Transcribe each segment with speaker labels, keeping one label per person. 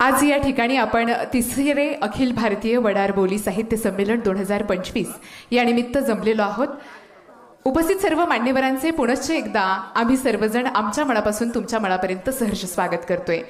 Speaker 1: आज या ठिकाणी आपण तिसरे अखिल भारतीय वडार बोली साहित्य संमेलन 2025 या निमित्त जमलेलो आहोत। उपस्थित सर्व मान्यवरांचे पुनश्च एकदा आम्ही सर्वजण आमच्या मनापासून तुमच्या मनापर्यंत सहर्ष स्वागत करतोय।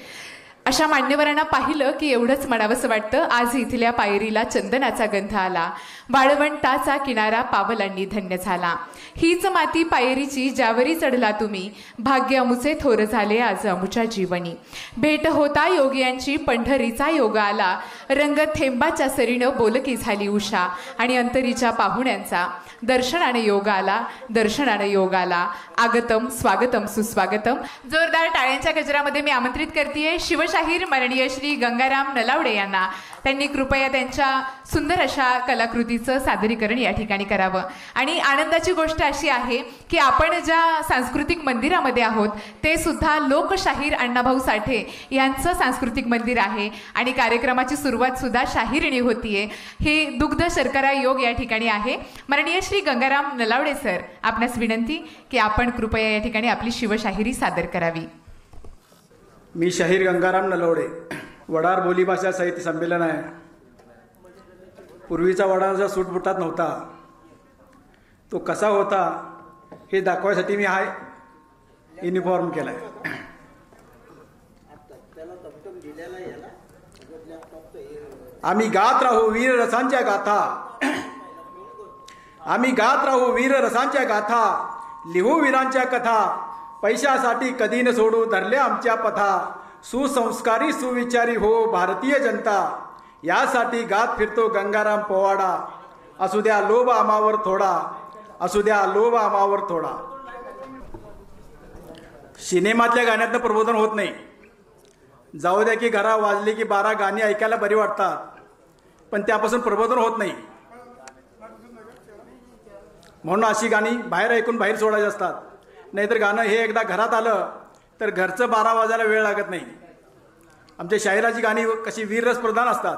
Speaker 1: अशा मान्यवरांना पाहिलं की एवढंच म्हणावंसं वाटतं, आज इथल्या पायरीला चंदनाचा गंध आला, वाळवंटाचा किनारा पावलांनी धन्य झाला। हीच माती पायरीची ज्यावरी चढला तुम्ही, भाग्य अमुचे थोर झाले आज अमुच्या जीवनी। भेट होता योगियांची पंढरीचा योग आला, रंग थेंबाच्या सरीनं बोलकी झाली उषा, आणि अंतरीच्या पाहुण्यांचा दर्शनाने योग आला, दर्शनाने योग आला। आगतम स्वागतम सुस्वागतम। जोरदार टाळ्यांच्या गजरामध्ये मी आमंत्रित करतेय शिवशाहीर माननीय श्री गंगाराम नलावडे यांना। त्यांनी कृपया त्यांच्या सुंदर अशा कलाकृतीचं सादरीकरण या ठिकाणी करावं। आणि आनंदाची गोष्ट अशी आहे की आपण ज्या सांस्कृतिक मंदिरामध्ये आहोत ते सुद्धा लोकशाहीर अण्णाभाऊ साठे यांचं सांस्कृतिक मंदिर आहे, आणि कार्यक्रमाची सुरुवात सुद्धा शाहिरीने होतीये। हे दुग्ध शर्करा योग या ठिकाणी आहे। माननीय श्री गंगाराम नलावडे सर, आपणास विनंती की आपण कृपया या ठिकाणी आपली शिवशाहिरी सादर करावी।
Speaker 2: मी शाहीर गंगाराम नलावडे, वडार बोलीभाषा साहित्य संमेलन आहे। पूर्वीचा वडारचा सूटबुटात नव्हता, तो कसा होता हे दाखवायसाठी मी हा युनिफॉर्म केला आहे। आम्ही गात राहू वीर रसांच्या गाथा, आम्ही गात राहू वीर रसांच्या गाथा, लिहू वीरांच्या कथा, पैशासाठी कधी न सोडू धरले आमच्या पथा, सुसंस्कारी सुविचारी हो भारतीय जनता, यासाठी गात फिरतो गंगाराम पोवाडा, असू द्या लोभ आमावर थोडा, असू द्या लोभ आमावर थोडा। सिनेमातल्या गाण्यातनं प्रबोधन होत नाही, जाऊ द्या की घरा वाजली की 12 गाणी ऐकायला बरी वाटतात, पण त्यापासून प्रबोधन होत नाही। म्हणून अशी गाणी बाहेर ऐकून बाहेर सोडायची असतात, नाहीतर गाणं हे एकदा घरात आलं तर घरचं 12 वाजायला वेळ लागत नाही। आमच्या शाहिराची गाणी कशी वीररस प्रधान असतात।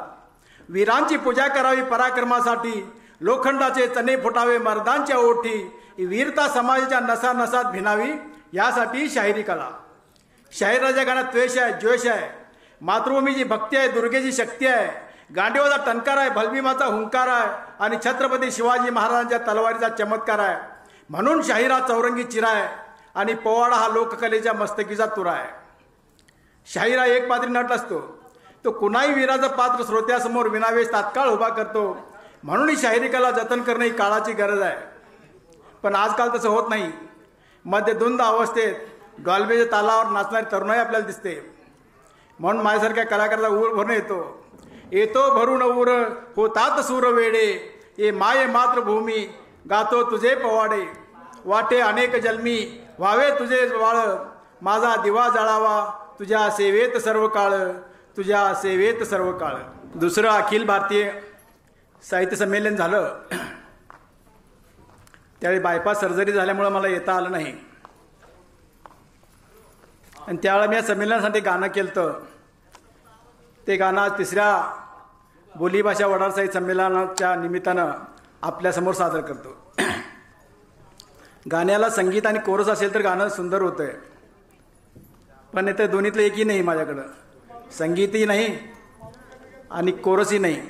Speaker 2: वीरांची पूजा करावी पराक्रमासाठी, लोखंडाचे चणे फुटावे मर्दांच्या ओठी, वीरता समाजाच्या नसा नसात भिनावी, यासाठी शाहिरी कला। शाहिराच्या गाण्यात द्वेष आहे, द्वेष आहे, मातृभूमीची भक्ती आहे, दुर्गेची शक्ती आहे, गांडीवाचा टंकार आहे, भलभीमाचा हुंकार आहे, आणि छत्रपती शिवाजी महाराजांच्या तलवारीचा चमत्कार आहे। म्हणून शाहिरा चौरंगी चिरा आहे आणि पोवाडा हा लोककलेच्या मस्तकीचा तुरा आहे। शाहिरा एक पात्री नट असतो, तो कुणाही वीराचं पात्र श्रोत्यासमोर विनावेश तात्काळ उभा करतो। म्हणून ही शाहिरी कला जतन करणे ही काळाची गरज आहे, पण आजकाल तसं होत नाही। मध्यधुंद अवस्थेत डॉल्बीच्या तालावर नाचणारी तरुणाई आपल्याला दिसते। म्हणून माझ्यासारख्या कलाकाराचा ऊर भरून येतो, येतो भरून ऊर होतात सूर वेडे, ये माये मातृभूमी गातो तुझे पवाडे, वाटे अनेक जन्मी व्हावे तुझे वाळ, माझा दिवा जळावा तुझ्या सेवेत सर्व काळ, तुझ्या सेवेत सर्व काळ। दुसरं अखिल भारतीय साहित्य संमेलन झालं, त्यावेळी बायपास सर्जरी झाल्यामुळे मला येता आलं नाही, आणि त्यावेळेला मी या संमेलनासाठी गाणं केलं। ते गाणं आज तिसऱ्या बोलीभाषा वडार साहित्य संमेलनाच्या निमित्तानं आपल्यासमोर सादर करतो। गाण्याला संगीत आणि कोरस असेल तर गाणं सुंदर होतंय, पण इथे दोन्हीतलं एकही नाही माझ्याकडं, संगीतही नाही आणि कोरसही नाही।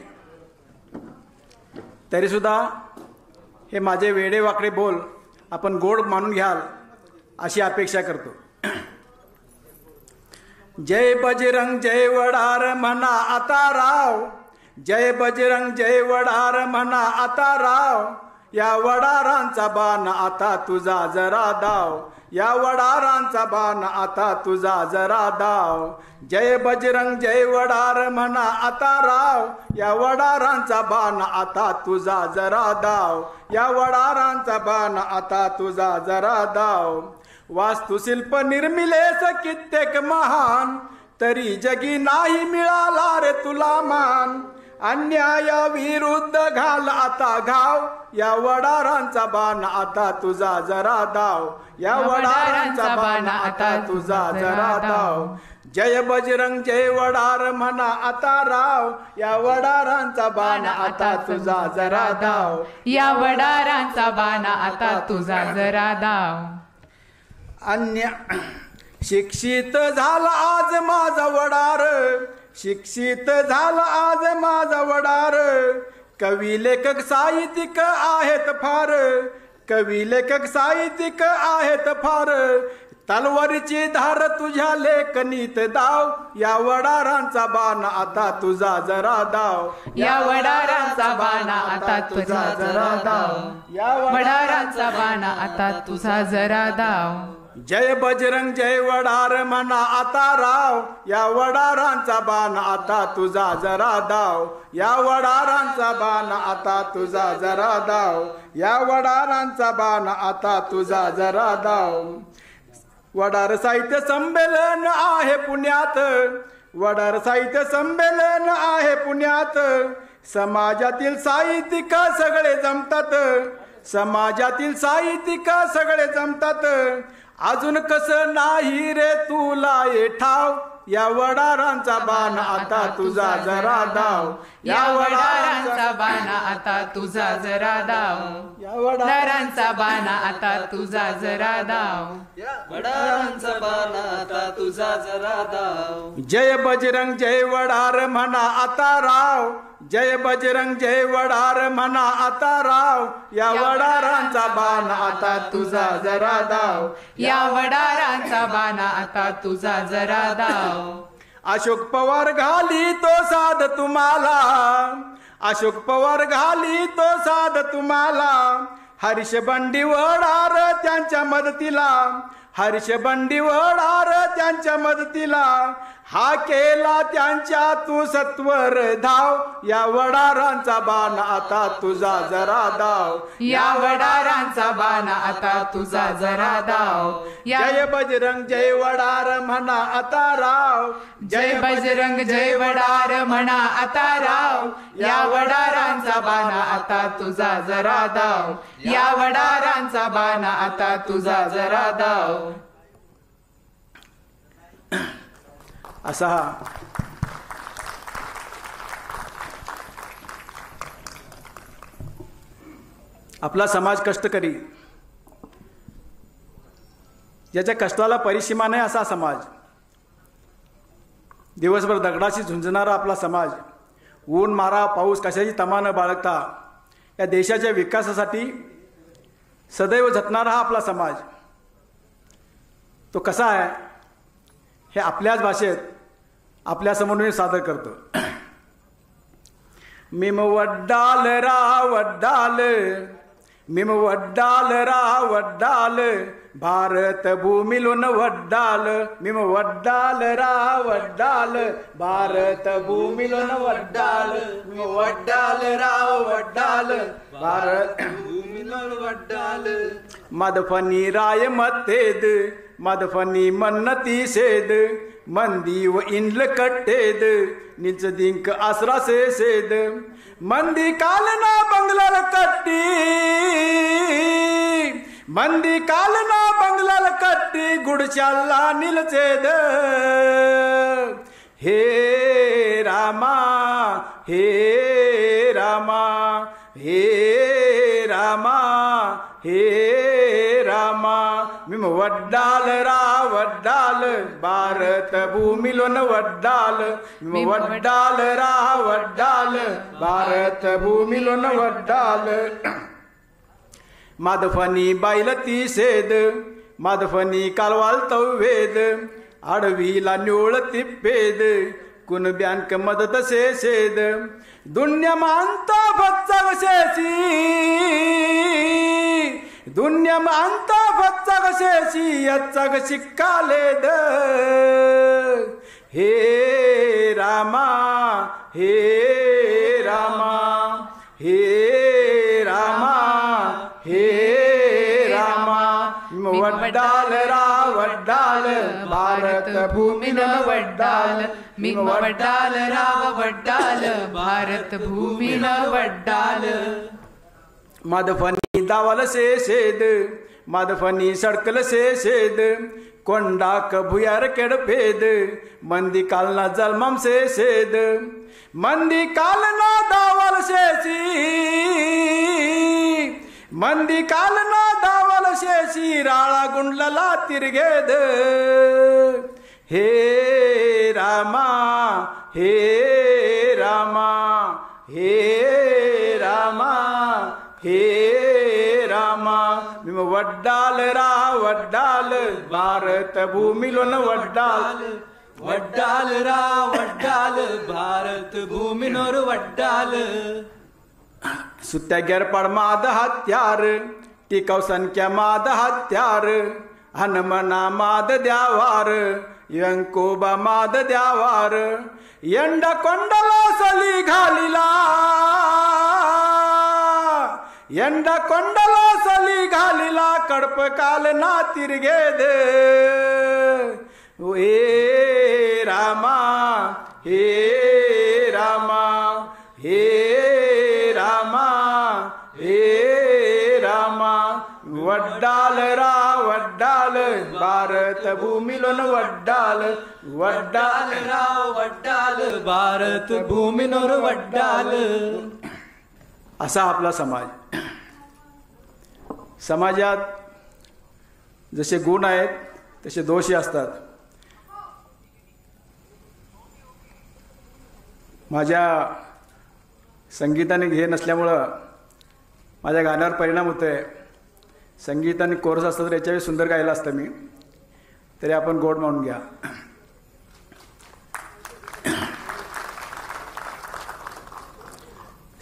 Speaker 2: तरीसुद्धा हे माझे वेडे वाकडे बोल आपण गोड मानून घ्याल अशी अपेक्षा करतो। जय बजरंग जय वडार म्हणा आता राव, जय बजरंग जय वडार म्हणा आता राव, या वडारांचा बाण आता तुझा जरा दाव, या वडारांचा बाण आता तुझा जरा दाव। जय बजरंग जय वडार म्हणा आता राव, या वडारांचा बाण आता तुझा जरा दाव, या वडारांचा बाण आता तुझा जरा दाव। वास्तुशिल्प निर्मिलेस कित्येक महान, तरी जगी नाही मिळाला रे तुला मान, अन्याय विरुद्ध घाल आता घाव, या वडारांचा बाण आता तुझा जरा दाव, या वडारांचा बाण आता तुझा जरा दाव। जय बजरंग जय वडार म्हणा आता राव, या वडारांचा बाण आता तुझा जरा दाव,
Speaker 1: या वडारांचा बाण आता तुझा जरा दाव।
Speaker 2: अन्य शिक्षित झाला आज माझा वडार, शिक्षित झाला आज माझा वडार, कवी लेखक साहित्यिक आहेत फार, कवी लेखक साहित्यिक आहेत फार, तलवारीची धार तुझ्या लेखनीत दाव, या वडारांचा बाण आता तुझा जरा दाव,
Speaker 1: या वडारांचा बाण आता तुझा जरा दाव,
Speaker 2: या
Speaker 1: वडारांचा बाण आता तुझा जरा दाव.
Speaker 2: जय बजरंग जय वडार म्हणा आता राव, या वडारांचा बाण आता तुझा जरा दाव, या वडारांचा बाण आता तुझा जरा दाव, या वडारांचा बाण आता तुझा जरा दाव. वडार साहित्य संमेलन आहे पुण्यात, वडार साहित्य संमेलन आहे पुण्यात, समाजातील साहित्यिक सगळे जमतात, समाजातील साहित्यिक सगळे जमतात, अजून कसं नाही रे तुला ये ठाव, या वडारांचा बाण आता तुझा जरा दाव,
Speaker 1: या वडारांचा बाण आता तुझा जरा दाव,
Speaker 2: या
Speaker 1: वडारांचा बाण आता तुझा जरा दाव,
Speaker 3: वडारांचा बाण आता तुझा जरा दाव.
Speaker 2: जय बजरंग जय वडार म्हणा आता राव, जय बजरंग जय वडार म्हणा आता राव, या वडारांचा बाण आता तुझा जरा दाव,
Speaker 1: या वडारांचा बाण आता तुझा जरा दाव.
Speaker 2: अशोक पवार घाली तो साध तुम्हाला, अशोक पवार घाली तो साध तुम्हाला, हर्ष बंडी वडार त्यांच्या मदतीला, हर्ष बंडी वडार त्यांच्या मदतीला, हा केला त्यांच्या तू सत्वर धाव, या वडारांचा बाण आता तुझा जरा दाव,
Speaker 1: या वडारांचा बाण आता तुझा जरा दाव.
Speaker 2: जय बजरंग जय वडार म्हणा आता राव,
Speaker 1: जय बजरंग जय वडार म्हणा आता राव, या वडारांचा बाण आता तुझा जरा दाव, या वडारांचा बाण आता तुझा जरा दाव.
Speaker 2: असा आपला समाज कष्टकरी, ज्याच्या कष्टाला परिसीमा नाही असा समाज, दिवसभर दगडाशी झुंजणारा आपला समाज, ऊन मारा पाऊस कशाची तमा न बाळगता या देशाच्या विकासासाठी सदैव झटणारा हा आपला समाज. तो कसा आहे हे आपल्याच भाषेत आपल्यासमोर मी सादर करतो. मिम वड्डाल रा वड्डाल, मिम वड्डाल रा वड्डाल, भारत भूमिलोन वड्डाल, मिम वड्डाल रा वड्डाल, भारत भूमिलोन वड्डाल, मिम वड्डाल रा वड्डाल, भारत
Speaker 3: भूमिलोन वड्डाल.
Speaker 2: मदफनी राय मत्तेद, मदफनी मन्नती सेद, मंदी व इंद्ल कट्टेद, निच दिंक आसरा से सेद, मंदी कालना बंगलाल कट्टी, मंदी कालना बंगलाल कट्टी, गुडशाला निलचेद, हे रामा हे रामा हे रामा हे रामा, मिम वड्डाल रा वड्डाल, भारत भूमिलोन वड्डाल, मिम वड्डाल रा वड्डाल, भारत भूमिलोन वड्डाल. माधफनी बायलती सेद, माधफनी कालवाल तवेद, आडवीला निवळ तिप्पेद, कुणब्यांक मदत से सेद, दुन्य मानता फच्चा शेसी, दुन्य मानता फच्चा शेसी, यच्चा शिक्कालेद, हे रामा हे रामा हे रामा हे रामा, वड्डाल रा वड्डाल, भारत भूमिलोन वड्डाल,
Speaker 1: मिम वड्डाल राव वड्डाल, भारत भूमिलोन वड्डाल.
Speaker 2: माधफनी दावाल से सेद, माधफनी सडकल से सेद, कोंडा भुयार केडफेद, मंदी कालना जलमाम से सेद, मंदी कालना दावाल शेसी, मंदी कालना दावाल शेसी, राळा गुंडला तिरगेद, हे रामा हे रामा हे रामा हे रामा మేము వడ్డాల్ రా వడ్డాల్ భారత భూమిలోన వడ్డాల్
Speaker 3: वड्डाल रा वड्डाल भारत भूमीनोर वड्डाल
Speaker 2: सुत्या गेरपाड माद हत्यार टिकाव संख्या माद हत्यार हनुमना माद द्यावार यंकोबा माद द्यावार ಎಂಡ ಕೊಂಡಲ ಸಲಿ ಘಾಲಿಲಾ ಎಂಡ ಕೊಂಡಲ ಸಲಿ ಘಾಲಿಲಾ ಕಡಪ ಕಾಲ ನಾ ತಿರುಗೇದ ಏ ರಾಮ ಹೇ ರಾಮ ಹೇ ರಾಮ ಹೇ ರಾಮ వడ్డాల్ రా వడ్డాల్ భారత భూమిలోన వడ్డాల్ వడ్డాల్
Speaker 3: रा वड्डाल भारत भूमीनोर वड्डाल
Speaker 2: असा आपला समाज. समाजात जसे गुण आहेत तसे दोषही असतात. माझ्या संगीताने हे नसल्यामुळं माझ्या गाण्यावर परिणाम होतोय. संगीत आणि कोरस असतं तर याच्यावेळी सुंदर गायला असतं मी, तरी आपण गोड मानून घ्या.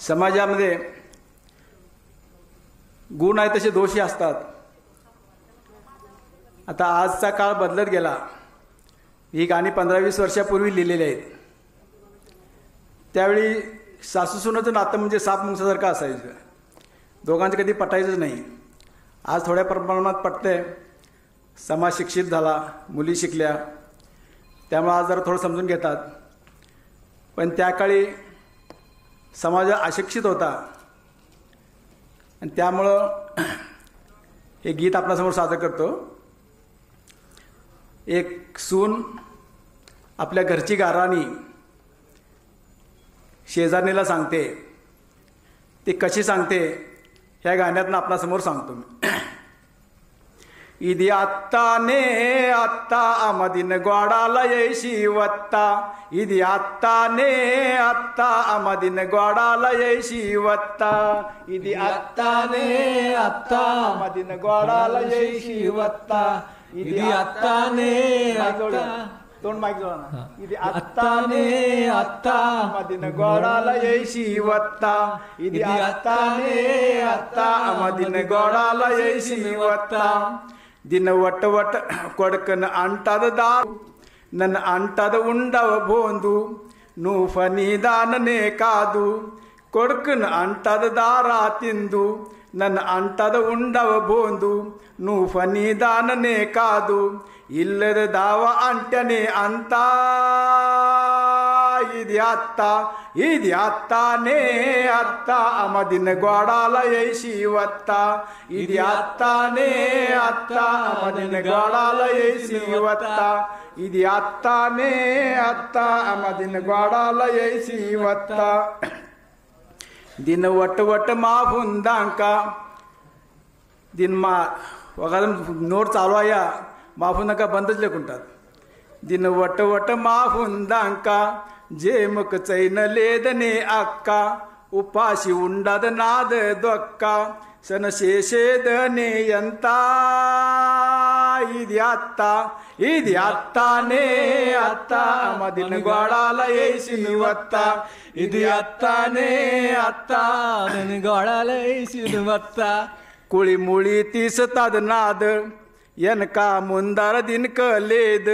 Speaker 2: समाजामध्ये गुण आहे तसे दोषही असतात. आता आजचा काळ बदलत गेला. ही गाणी 15-20 वर्षापूर्वी लिहिलेली आहेत. त्यावेळी सासूसुनाचं नातं म्हणजे साप मुंगसासारखं असायचं. दोघांचं कधी पटायचंच नाही. आज थोड्या प्रमाणात पटतंय. समाज शिक्षित झाला, मुली शिकल्या, त्यामुळे आज जरा थोडं समजून घेतात. पण त्या काळी समाज अशिक्षित होता आणि त्यामुळं हे गीत आपल्यासमोर सादर करतो. एक सून आपल्या घरची गाराणी शेजारणीला सांगते. ती कशी सांगते ह्या गाण्यातनं आपल्यासमोर सांगतो मी. ఇది అత్తానే అత్త అమదిన గోడాల ఏసి వత్తా. ఇది అత్తానే అత్త అమదిన గోడాల ఏసి వత్తా. ఇది అత్తానే అత్త అమదిన గోడాల ఏసి వత్తా. ఇది అత్తానే అత్త तोंड माईक जोडा ना. ఇది అత్తానే అత్త అమదిన గోడాల ఏసి వత్తా. ఇది అత్తానే అత్త అమదిన గోడాల ఏసి వత్తా. ದಿನ ಒಟ್ಟ ಒಟ್ಟ ಕೊಡಕನ ಅಂಟದ ದಾರು ನನ್ನ ಅಂಟದ ಉಂಡವ ಬೋಂದು ನೂಫನಿದಾನನೇ ಕಾದು. ಕೊಡಕನ ಅಂಟದ ದಾರ ತಿಂದು ನನ್ನ ಅಂಟದ ಉಂಡವ ಬೋಂದು ನೂಫನಿದಾನನೇ ಕಾದು. ಇಲ್ಲದ ದಾವ ಅಂಟನೆ ಅಂತ ఇది అత్త ఇది అత్తానే అత్త అమదిన గోడాల ఏసి వత్తా. ఇది అత్తానే అత్త అమదిన గోడాల ఏసి వత్తా. ఇది అత్తానే అత్త అమదిన గోడాల ఏసి వత్తా. ದಿನ ಒಟ್ಟು ಒಟ್ಟು ಮಾಫುಂದಾಂಕ दिन मा वगैरे नोट चालू आहे. माफू नका बंदच लेखुंटात. दिन वट वट माफुंदांका जे मक चैन लेदने अक्का. उपाशी उंडाद नाद दोक्का सन शेषेदने यंता. ఇది అత్త ఇది అత్తానే అత్త అమదిన గోడాల ఏసి వత్తా.
Speaker 3: ఇది అత్తానే అత్త గోడాల ఏసి వత్తా.
Speaker 2: कुळी मुळी तीसतात नाद यनका मुंदार दिन कलेद.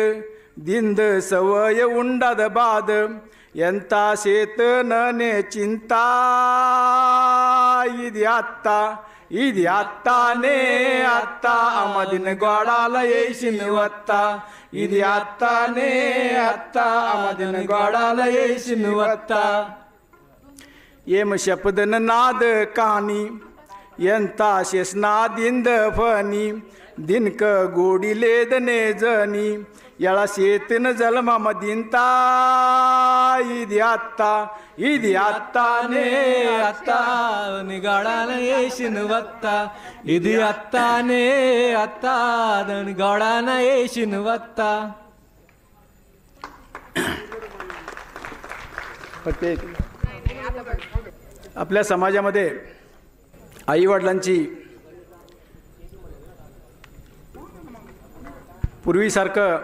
Speaker 2: दिंद सवय उंडाद बाद ಎಂತ ಸೇತನನೆ ಚಿಂತಾ. ఇది అత్త ఇది అత్తానే అత్త అమదిన గోడాల ఏసిన వత్త. ఇది అత్తానే అత్త అమదిన గోడాల ఏసిన వత్త. ఏమ శపదన నాద కాని ಎಂತ ಶೇಷನಾದಿಂದ ಫನಿ. ದಿನಕ ಗೋಡಿ ಲೇದನೆ ಜನಿ ಎಳ ಸೇತನ ಜಲಮ ಮದಿಂತ. ఇది అత్త ఇది అత్తానే
Speaker 3: అత్త గోడాల ఏసిన వత్త. ఇది అత్తానే అత్త గోడాల ఏసిన వత్త.
Speaker 2: फक्त एक. आपल्या समाजामध्ये आईवडिलांची पूर्वीसारखं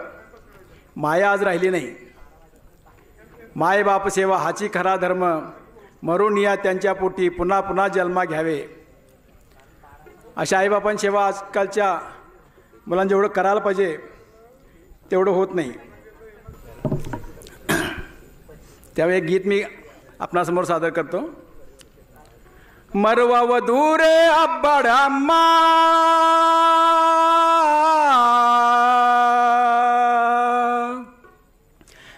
Speaker 2: माया आज राहिली नाही. माय बाप सेवा हाची खरा धर्म, मरून या त्यांच्या पोटी पुन्हा पुन्हा जन्मा घ्यावे. अशा आईबापांची सेवा आजकालच्या मुलांना जेवढं करायला पाहिजे तेवढं होत नाही. त्यावेळी एक गीत मी आपणासमोर सादर करतो. मरवा वधू रे अब्बड अम्मा,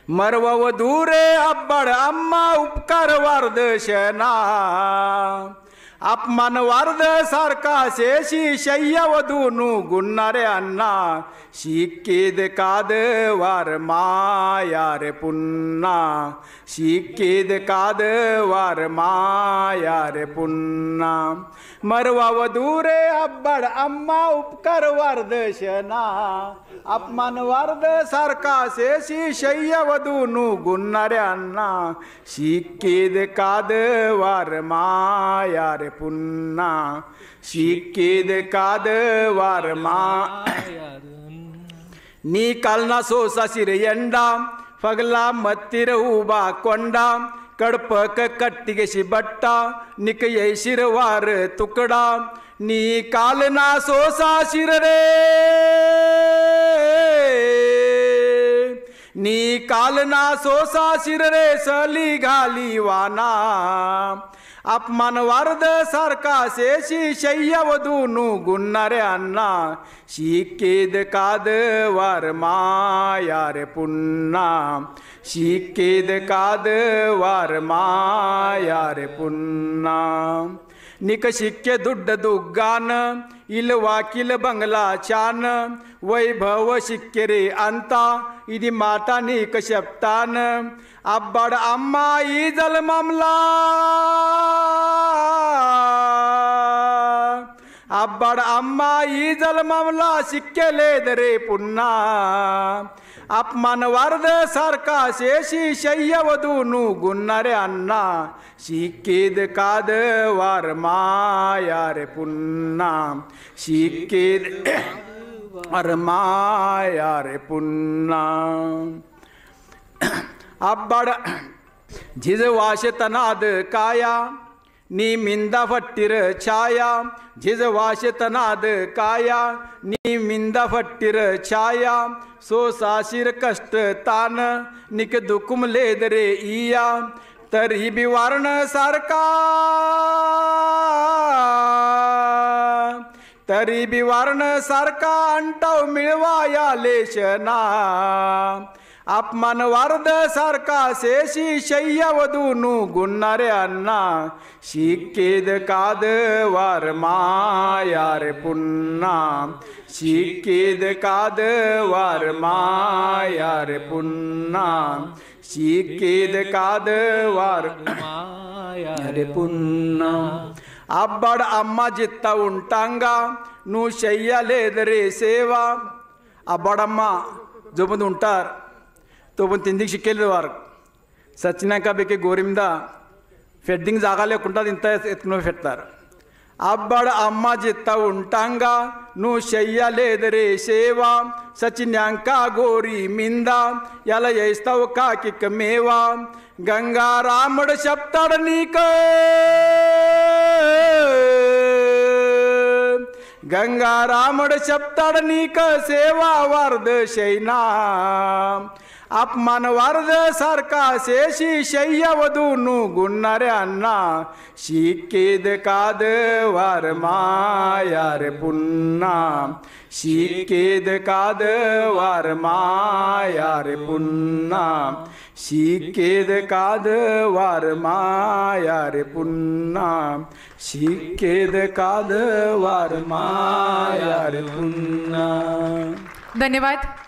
Speaker 2: मरवा वधू रे अब्बड अम्मा, उपकार वारदशना अपमान वारद सारखा शेशी शय्या वधूनु गुन्नारे अण्णा. शिकेद काद वार माया रे पुन्हा, शिकेद काद वार माया रे पुन्हा. मरवा वधू रे अब्बड अम्मा, उपकार वारदशना अपमान वारद सारखा शेशी शय्या वधूनु गुन्नारे अण्णा. शिकेद काद वार माया रे पुन्हा, शिकेद काद वार माया. नी कालना सोसा शिर ಎಂಡಾ, फगला मत्तीर उबा कोंडा, कडपक कट्टिगेशी बट्टा, निकये शिरवार तुकडा. नी कालना सोसा शिर रे, नी कालना सोसा शिर रे, सली घाली वाना अपमान वारद सारखा शेशी शय्या वधूनु गुन्नारे अण्णा. शिकेद काद वार माया रे पुन्हा, शिकेद काद वार माया रे पुन्हा. निक शिक्के दुड्ड दुग्गान, इलवाकिल बंगला छान, वैभव शिक्के रे अंता, इदी माता निक शब्दान. अब्बड अम्मा ई जल मामला, अब्बड अम्मा ई जल मामला, शिक्के लेद रे पुन्हा. अपमान वारद सारखा शेशी शय्या वधूनु गुन्नारे अण्णा. शिकेद काद वार माया रे पुन्हा, शिकेद वार माया रे पुन्हा. अब्बड झिज वाश तनाद काया, नी मिंदा फट्टीर छाया. झिज वाश तनाद काया, नी मिंदा फट्टीर छाया. सो साशिर कष्ट तान, निक दुकुम लेद रे इया. तरी बी वारण सारखा, तरी बी वारण सारखा, अंटाव मिळवाया लेशना. अपमान वारद सारखा शेशी शय्या वधूनु गुन्नारे अण्णा. शिकेद काद वार माया रे पुन्हा, शिकेद काद वार माया रे पुन्हा, शिकेद काद वार माया रे पुन्हा. अब्बड अम्मा जित्ता उंटांगा, नु शय्या लेद रे सेवा. अब्बड अम्मा जो पण उंटार तो पण तिंदीक शिकेले वार सचिनाका बेके गोरिमदा फेड्डिंग जागा लेकुंटा इंत एत्कुनो फेट्टार. अब्बड अम्मा जित्ता उंटांगा, नु शय्या लेद रे सेवा. सचिन्यांका गोरी मिंदा, याला यैस्तव काकिक मेवा. गंगा रामड शब्दाड नीक, गंगा रामड शब्दाड नीक, सेवा वारद शैना. अपमान वारद सारखा शेशी शय्या वधूनु गुन्नारे अण्णा. शिकेद काद वार माया रे पुन्हा, शिकेद काद वार माया रे पुन्हा, शिकेद काद वार माया रे पुन्हा, शिकेद काद वार माया रे पुन्हा.
Speaker 1: धन्यवाद.